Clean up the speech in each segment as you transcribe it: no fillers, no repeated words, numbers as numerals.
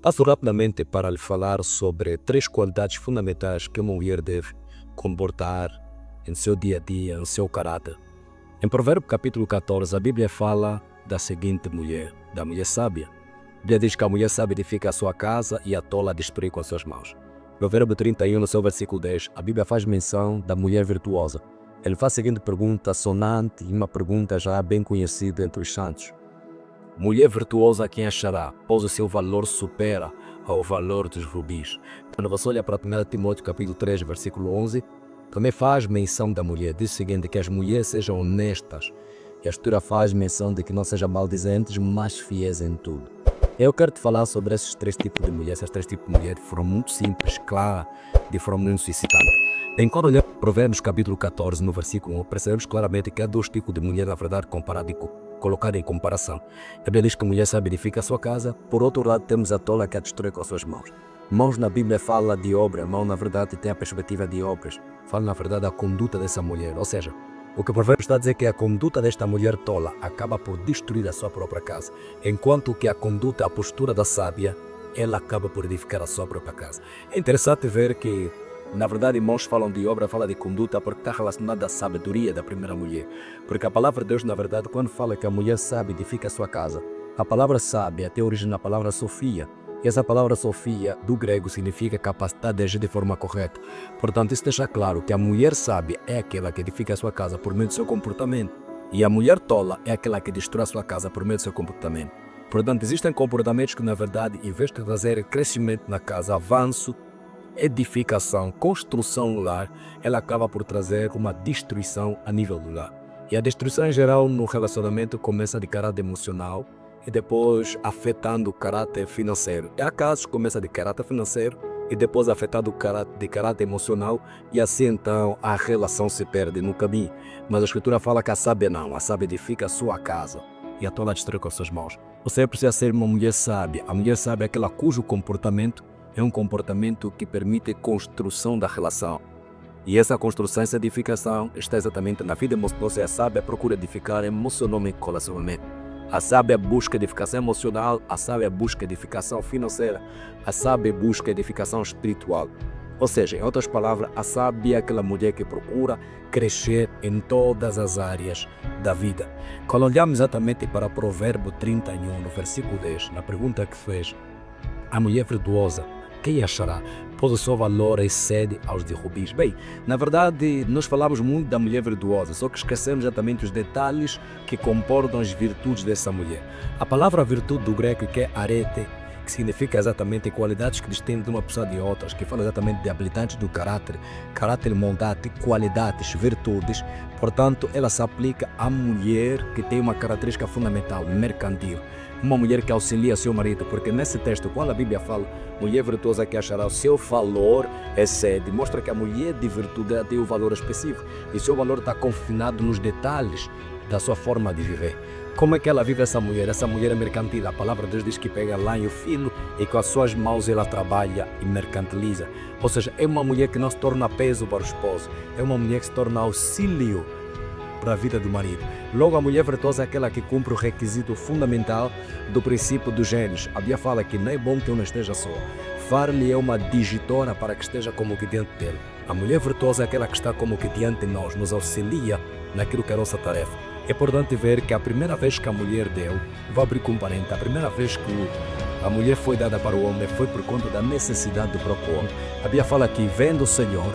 Passo rapidamente para lhe falar sobre 3 qualidades fundamentais que uma mulher deve comportar em seu dia a dia, em seu caráter. Em Provérbios capítulo 14, a Bíblia fala da seguinte mulher, da mulher sábia. A Bíblia diz que a mulher sábia edifica a sua casa e a tola destrui com as suas mãos. Provérbio 31, no seu versículo 10, a Bíblia faz menção da mulher virtuosa. Ele faz a seguinte pergunta sonante e uma pergunta já bem conhecida entre os santos. Mulher virtuosa quem achará, pois o seu valor supera ao valor dos rubis. Quando você olha para 1 Timóteo capítulo 3, versículo 11, também faz menção da mulher. Diz o seguinte, que as mulheres sejam honestas. E a Escritura faz menção de que não sejam maldizentes, mas fiéis em tudo. Eu quero te falar sobre esses 3 tipos de mulheres. Esses 3 tipos de mulheres foram muito simples, claras, de forma muito suscitante. Enquanto olhamos para Provérbios capítulo 14, no versículo 1, percebemos claramente que há 2 tipos de mulher, na verdade, colocada em comparação. A Bíblia diz que a mulher sábia edifica a sua casa, por outro lado temos a tola que a destrói com as suas mãos. Mãos na Bíblia fala de obra, mão na verdade tem a perspectiva de obras. Fala na verdade da conduta dessa mulher, ou seja, o que o provérbio está a dizer é que a conduta desta mulher tola acaba por destruir a sua própria casa, enquanto que a conduta, a postura da sábia, ela acaba por edificar a sua própria casa. É interessante ver que na verdade, irmãos falam de obra, fala de conduta, porque está relacionada à sabedoria da primeira mulher. Porque a palavra de Deus, na verdade, quando fala que a mulher sábia edifica a sua casa, a palavra sábia tem origem na palavra Sofia. E essa palavra Sofia, do grego, significa capacidade de agir de forma correta. Portanto, isso deixa claro que a mulher sábia é aquela que edifica a sua casa por meio do seu comportamento. E a mulher tola é aquela que destrói a sua casa por meio do seu comportamento. Portanto, existem comportamentos que, na verdade, em vez de trazer crescimento na casa, avanço, edificação, construção no lar, ela acaba por trazer uma destruição a nível do lar. E a destruição em geral no relacionamento começa de caráter emocional e depois afetando o caráter financeiro. E há casos que começa de caráter financeiro e depois afetando de caráter emocional e assim então a relação se perde no caminho. Mas a Escritura fala que a sábia não, a sábia edifica a sua casa e a tola destrói com as suas mãos. Você precisa ser uma mulher sábia. A mulher sábia é aquela cujo comportamento é um comportamento que permite construção da relação. E essa construção, essa edificação está exatamente na vida emocional. A sábia procura edificar emocionalmente o relacionamento. A sábia busca edificação emocional, a sábia busca edificação financeira, a sábia busca edificação espiritual. Ou seja, em outras palavras, a sábia é aquela mulher que procura crescer em todas as áreas da vida. Quando olhamos exatamente para Provérbio 31, no versículo 10, na pergunta que fez, a mulher virtuosa, quem achará? Pois o seu valor excede aos de rubis. Bem, na verdade, nós falamos muito da mulher virtuosa, só que esquecemos exatamente os detalhes que comportam as virtudes dessa mulher. A palavra virtude do grego que é arete, que significa exatamente qualidades que distinguem de uma pessoa de outras, que fala exatamente de habilidades do caráter bondade, qualidades, virtudes. Portanto, ela se aplica à mulher que tem uma característica fundamental, mercantil. Uma mulher que auxilia seu marido, porque nesse texto, quando a Bíblia fala mulher virtuosa que achará o seu valor excede, mostra que a mulher de virtude tem um valor específico e seu valor está confinado nos detalhes da sua forma de viver. Como é que ela vive essa mulher? Essa mulher é mercantil. A palavra de Deus diz que pega lanho fino e com as suas mãos ela trabalha e mercantiliza. Ou seja, é uma mulher que não se torna peso para o esposo, é uma mulher que se torna auxílio para a vida do marido. Logo, a mulher virtuosa é aquela que cumpre o requisito fundamental do princípio dos gênios. A Bíblia fala que não é bom que uma esteja só. Far-lhe é uma digitora para que esteja como que diante dele. A mulher virtuosa é aquela que está como que diante de nós, nos auxilia naquilo que é a nossa tarefa. É importante ver que a primeira vez que a mulher deu, vou abrir com um parente, a primeira vez que a mulher foi dada para o homem foi por conta da necessidade do próprio homem. A Bíblia fala que vendo o Senhor,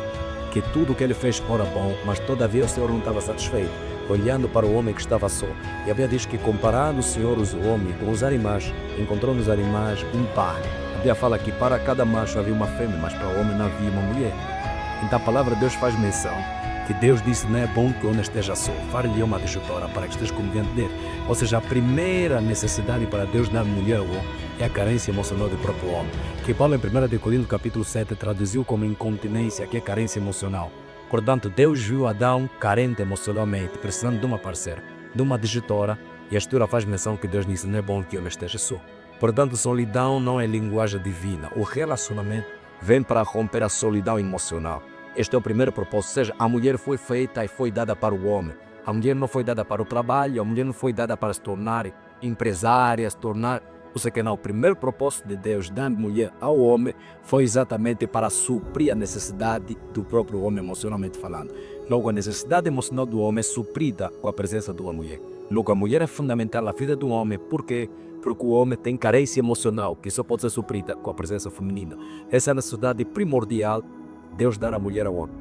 que tudo o que ele fez era bom, mas todavia o Senhor não estava satisfeito, olhando para o homem que estava só. E a Bíblia diz que comparando o Senhor o homem com os animais, encontrou nos animais um par. A Bíblia fala que para cada macho havia uma fêmea, mas para o homem não havia uma mulher. Então a palavra de Deus faz menção que Deus disse não é bom que o homem esteja só, far-lhe uma digitora para que esteja como diante dele. Ou seja, a primeira necessidade para Deus dar mulher ao homem é a carência emocional do próprio homem, que Paulo em 1 Coríntios capítulo 7 traduziu como incontinência, que é carência emocional. Portanto, Deus viu Adão carente emocionalmente, precisando de uma parceira, de uma digitora, e a Escritura faz menção que Deus disse não é bom que o homem esteja só. Portanto, solidão não é linguagem divina. O relacionamento vem para romper a solidão emocional. Este é o primeiro propósito, ou seja, a mulher foi feita e foi dada para o homem. A mulher não foi dada para o trabalho, a mulher não foi dada para se tornar empresária, se tornar Ou seja, que não, o primeiro propósito de Deus dando mulher ao homem foi exatamente para suprir a necessidade do próprio homem, emocionalmente falando. Logo, a necessidade emocional do homem é suprida com a presença de uma mulher. Logo, a mulher é fundamental na vida do homem. Por quê? Porque o homem tem carência emocional que só pode ser suprida com a presença feminina. Essa é a necessidade primordial de Deus dar a mulher ao homem.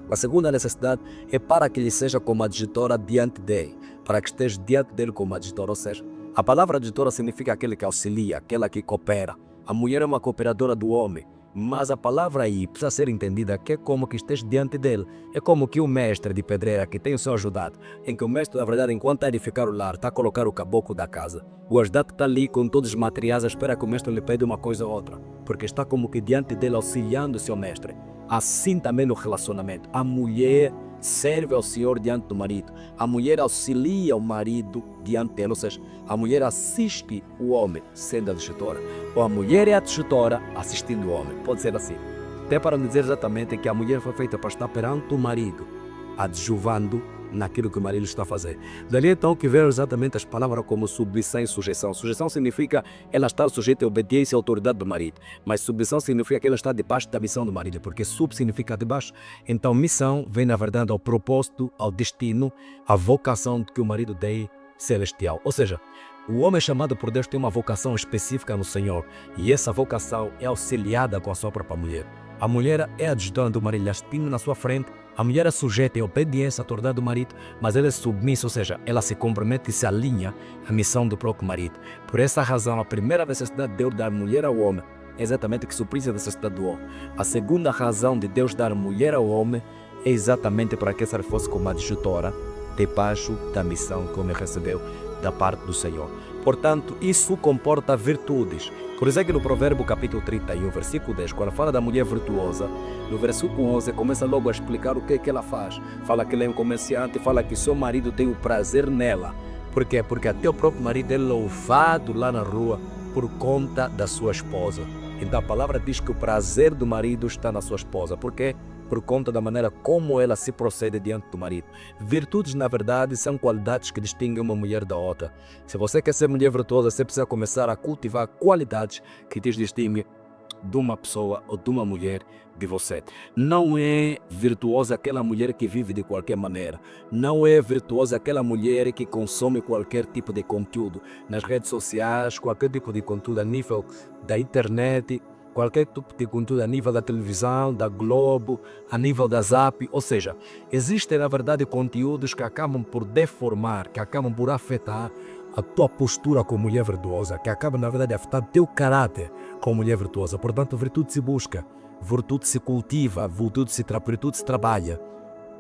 A segunda necessidade é para que ele seja como adjutora diante dele, para que esteja diante dele como adjutora, ou seja, a palavra adjutora significa aquele que auxilia, aquela que coopera. A mulher é uma cooperadora do homem, mas a palavra aí precisa ser entendida que é como que esteja diante dele. É como que o mestre de pedreira que tem o seu ajudado, em que o mestre, na verdade, enquanto está a edificar o lar, está a colocar o caboclo da casa. O ajudado está ali com todos os materiais, espera que o mestre lhe pede uma coisa ou outra, porque está como que diante dele auxiliando o seu mestre. Assim também no relacionamento. A mulher serve ao Senhor diante do marido. A mulher auxilia o marido diante dele. Ou seja, a mulher assiste o homem sendo a adjutora. Ou a mulher é a adjutora assistindo o homem. Pode ser assim. Até para não dizer exatamente que a mulher foi feita para estar perante o marido, adjuvando naquilo que o marido está a fazer. Dali então que veio exatamente as palavras como submissão e sujeição. Sujeição significa ela estar sujeita à obediência e à autoridade do marido, mas submissão significa que ela está debaixo da missão do marido, porque sub significa debaixo. Então missão vem na verdade ao propósito, ao destino, à vocação que o marido tem celestial. Ou seja, o homem chamado por Deus tem uma vocação específica no Senhor, e essa vocação é auxiliada com a sua própria mulher. A mulher é adjudante do marido, assistindo na sua frente. A mulher é sujeita à obediência à autoridade do marido, mas ela é submissa, ou seja, ela se compromete e se alinha à missão do próprio marido. Por essa razão, a primeira necessidade de Deus dar mulher ao homem é exatamente que suprir a necessidade do homem. A segunda razão de Deus dar mulher ao homem é exatamente para que essa fosse como adjutora debaixo da missão que o homem recebeu da parte do Senhor. Portanto, isso comporta virtudes. Por isso é que no Provérbio capítulo 31, versículo 10, quando fala da mulher virtuosa, no versículo 11 começa logo a explicar o que é que ela faz. Fala que ela é um comerciante, fala que seu marido tem o prazer nela. Por quê? Porque até o próprio marido é louvado lá na rua por conta da sua esposa. Então a palavra diz que o prazer do marido está na sua esposa. Por quê? Por conta da maneira como ela se procede diante do marido. Virtudes, na verdade, são qualidades que distinguem uma mulher da outra. Se você quer ser mulher virtuosa, você precisa começar a cultivar qualidades que te distinguem de uma pessoa ou de uma mulher de você. Não é virtuosa aquela mulher que vive de qualquer maneira. Não é virtuosa aquela mulher que consome qualquer tipo de conteúdo nas redes sociais, qualquer tipo de conteúdo a nível da internet, qualquer tipo de conteúdo a nível da televisão, da Globo, a nível da Zap. Ou seja, existem na verdade conteúdos que acabam por deformar, que acabam por afetar a tua postura como mulher virtuosa, que acaba na verdade a afetar o teu caráter como mulher virtuosa. Portanto, virtude se busca, virtude se cultiva, virtude se trabalha.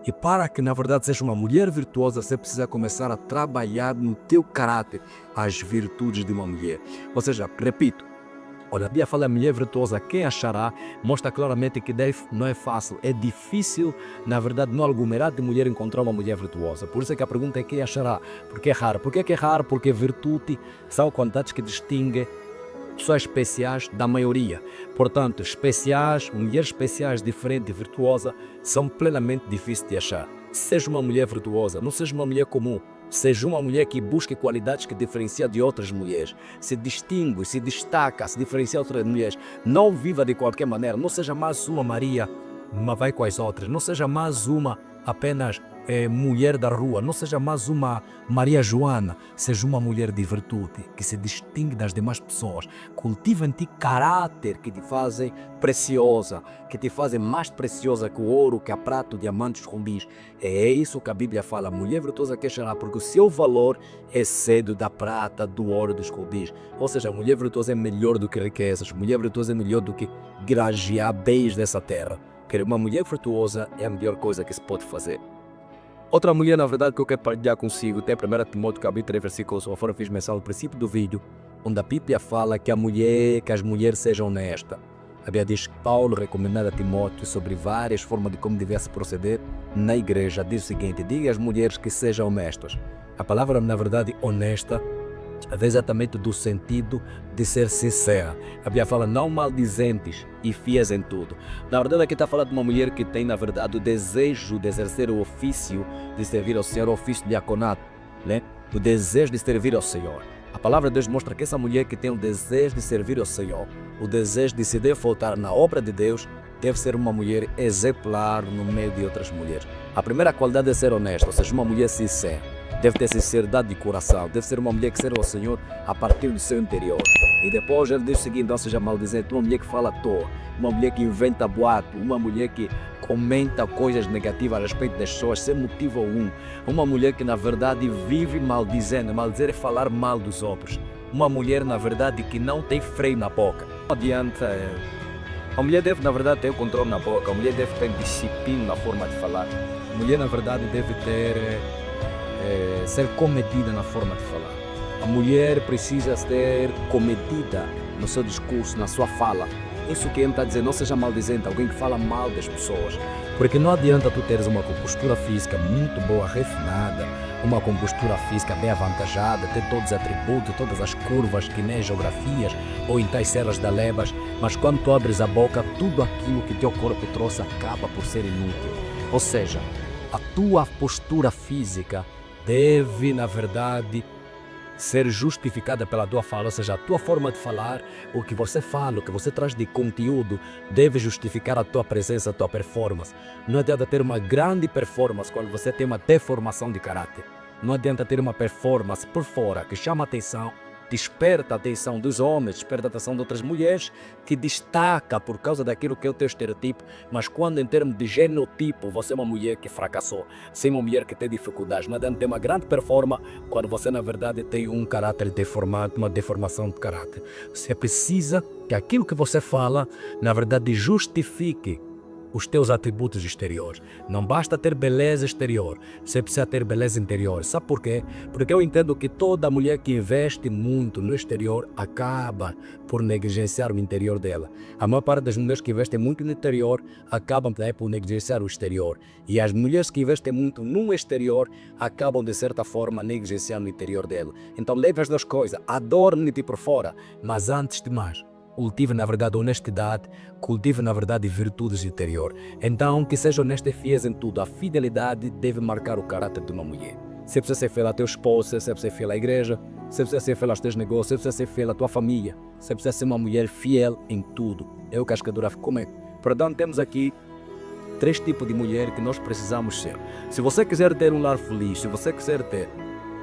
E para que na verdade seja uma mulher virtuosa, você precisa começar a trabalhar no teu caráter as virtudes de uma mulher. Ou seja, repito, olha, a Bíblia fala mulher virtuosa, quem achará, mostra claramente que não é fácil, é difícil, na verdade, no aglomerado de mulher encontrar uma mulher virtuosa. Por isso é que a pergunta é quem achará, porque é raro. Por que é raro? Porque virtude são qualidades que distinguem pessoas especiais da maioria. Portanto, especiais, mulheres especiais, diferentes e virtuosa, são plenamente difíceis de achar. Seja uma mulher virtuosa, não seja uma mulher comum. Seja uma mulher que busque qualidades que diferencia de outras mulheres, se distingue, se destaca, se diferencia de outras mulheres. Não viva de qualquer maneira, não seja mais uma Maria, mas vai com as outras. Não seja mais uma apenas mulher da rua, não seja mais uma Maria Joana. Seja uma mulher de virtude, que se distingue das demais pessoas. Cultiva em ti caráter que te fazem preciosa, que te fazem mais preciosa que o ouro, que a prata, o diamante, os rubis. É isso que a Bíblia fala. Mulher virtuosa que será, porque o seu valor excede da prata, do ouro, dos rubis. Ou seja, a mulher virtuosa é melhor do que riquezas. Mulher virtuosa é melhor do que grajear bens dessa terra. Porque uma mulher virtuosa é a melhor coisa que se pode fazer. Outra mulher, na verdade, que eu quero partilhar consigo, tem 1 Timóteo capítulo 3, versículos, conforme fiz menção no princípio do vídeo, onde a Bíblia fala que as mulheres sejam honestas. A Bíblia diz que Paulo recomendava a Timóteo sobre várias formas de como devesse proceder na igreja. Diz o seguinte: diga às mulheres que sejam honestas. A palavra, na verdade, honesta, é exatamente do sentido de ser sincera. A Bíblia fala não maldizentes e fiéis em tudo. Na verdade, aqui está falando de uma mulher que tem, na verdade, o desejo de exercer o ofício de servir ao Senhor, o ofício de diaconato, né? O desejo de servir ao Senhor. A palavra de Deus mostra que essa mulher que tem o desejo de servir ao Senhor, o desejo de se devotar na obra de Deus, deve ser uma mulher exemplar no meio de outras mulheres. A primeira qualidade é ser honesta, ou seja, uma mulher sincera. Deve ter sinceridade de coração, deve ser uma mulher que serve ao Senhor a partir do seu interior. E depois ele diz o seguinte: não seja maldizente, uma mulher que fala à toa, uma mulher que inventa boato, uma mulher que comenta coisas negativas a respeito das pessoas sem motivo algum, uma mulher que na verdade vive maldizendo. Maldizer é falar mal dos outros. Uma mulher na verdade que não tem freio na boca. Não adianta. A mulher deve na verdade ter controle na boca, a mulher deve ter disciplina na forma de falar. A mulher na verdade deve ser comedida na forma de falar. A mulher precisa ser comedida no seu discurso, na sua fala. Isso que ele está dizendo, não seja maldizente, alguém que fala mal das pessoas. Porque não adianta tu teres uma compostura física muito boa, refinada, uma compostura física bem avantajada, ter todos os atributos, todas as curvas que nem geografias ou em tais serras da Lebas, mas quando tu abres a boca, tudo aquilo que teu corpo trouxe acaba por ser inútil. Ou seja, a tua postura física deve, na verdade, ser justificada pela tua fala, ou seja, a tua forma de falar, o que você fala, o que você traz de conteúdo, deve justificar a tua presença, a tua performance. Não adianta ter uma grande performance quando você tem uma deformação de caráter. Não adianta ter uma performance por fora que chama a atenção, desperta a atenção dos homens, desperta a atenção de outras mulheres, que destaca por causa daquilo que é o teu estereotipo, mas quando em termos de genotipo você é uma mulher que fracassou, você é uma mulher que tem dificuldades. Não adianta ter uma grande performance quando você na verdade tem um caráter deformado, uma deformação de caráter. Você precisa que aquilo que você fala na verdade justifique os teus atributos exteriores. Não basta ter beleza exterior, você precisa ter beleza interior. Sabe por quê? Porque eu entendo que toda mulher que investe muito no exterior acaba por negligenciar o interior dela. A maior parte das mulheres que investem muito no interior acabam por negligenciar o exterior. E as mulheres que investem muito no exterior acabam de certa forma negligenciando o interior dela. Então leve as duas coisas, adorne-te por fora, mas antes de mais, cultive na verdade honestidade, cultive na verdade virtudes interior. Então, que seja honesto e fiel em tudo. A fidelidade deve marcar o caráter de uma mulher. Você precisa ser fiel ao teu esposo, você precisa ser fiel à igreja, você precisa ser fiel aos teus negócios, você precisa ser fiel à tua família. Você precisa ser uma mulher fiel em tudo. É o que a Escritura comenta. Portanto, temos aqui 3 tipos de mulher que nós precisamos ser. Se você quiser ter um lar feliz, se você quiser ter,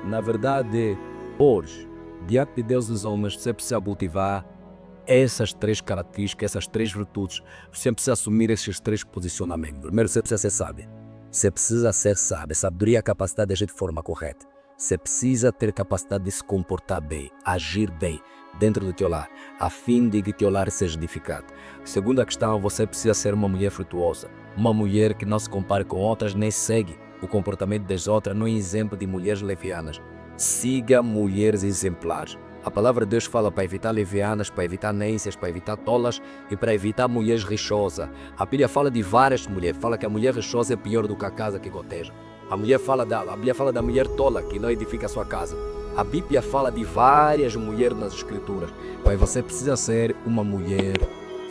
na verdade, hoje, diante de Deus e dos homens, você precisa cultivar essas 3 características, essas 3 virtudes. Você precisa assumir esses 3 posicionamentos. Primeiro, você precisa ser sábio. Você precisa ser sábio. Sabedoria é a capacidade de agir de forma correta. Você precisa ter capacidade de se comportar bem, agir bem dentro do teu lar, a fim de que teu lar seja edificado. Segunda questão, você precisa ser uma mulher frutuosa. Uma mulher que não se compare com outras, nem segue o comportamento das outras, não é exemplo de mulheres levianas. Siga mulheres exemplares. A palavra de Deus fala para evitar levianas, para evitar nências, para evitar tolas e para evitar mulheres rixosas. A Bíblia fala de várias mulheres, fala que a mulher rixosa é pior do que a casa que goteja. A Bíblia fala da mulher tola que não edifica a sua casa. A Bíblia fala de várias mulheres nas Escrituras, mas você precisa ser uma mulher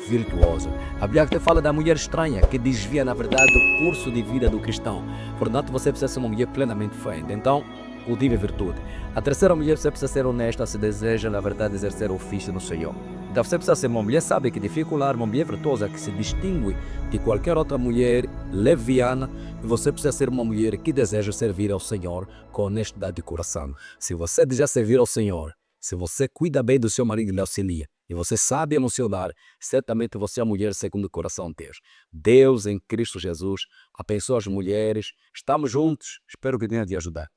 virtuosa. A Bíblia até fala da mulher estranha, que desvia na verdade o curso de vida do cristão. Portanto, você precisa ser uma mulher plenamente fé. Então, cultive a virtude. A terceira mulher, você precisa ser honesta se deseja, na verdade, exercer o ofício no Senhor. Então você precisa ser uma mulher sábia que edifica o lar, uma mulher virtuosa que se distingue de qualquer outra mulher leviana. E você precisa ser uma mulher que deseja servir ao Senhor com honestidade de coração. Se você deseja servir ao Senhor, se você cuida bem do seu marido e lhe auxilia, e você sabe no seu lar, certamente você é a mulher segundo o coração de Deus. Deus em Cristo Jesus abençoa as mulheres. Estamos juntos. Espero que tenha te ajudar.